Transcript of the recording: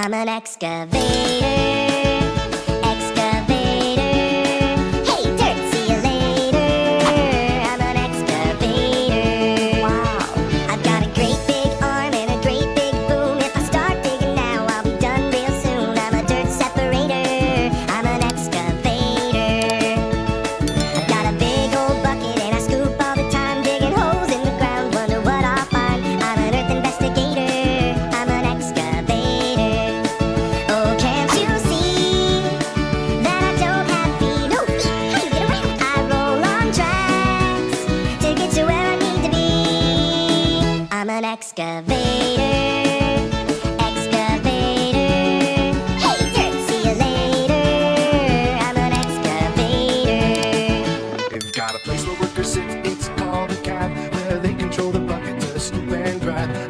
I'm an excavator. Excavator. Hey, dirt, see you later. I'm an excavator. Wow. I've got a great big arm and a great big boom. If I start digging now, I'll be done real soon. I'm a dirt separator. I'm an excavator. I've got a big old bucket and I scoop all the time, digging holes in the ground, wonder what I'll find. I'm an earth investigator. I'm an excavator. Oh, can't you see that I don't have feet? No feet, how do you get around? I roll on tracks to get to where I need to be. I'm an excavator. Excavator. Hey, dirt, see you later. I'm an excavator. We've got a place where workers sit, it's called a cab, where they control the bucket to scoop and grab.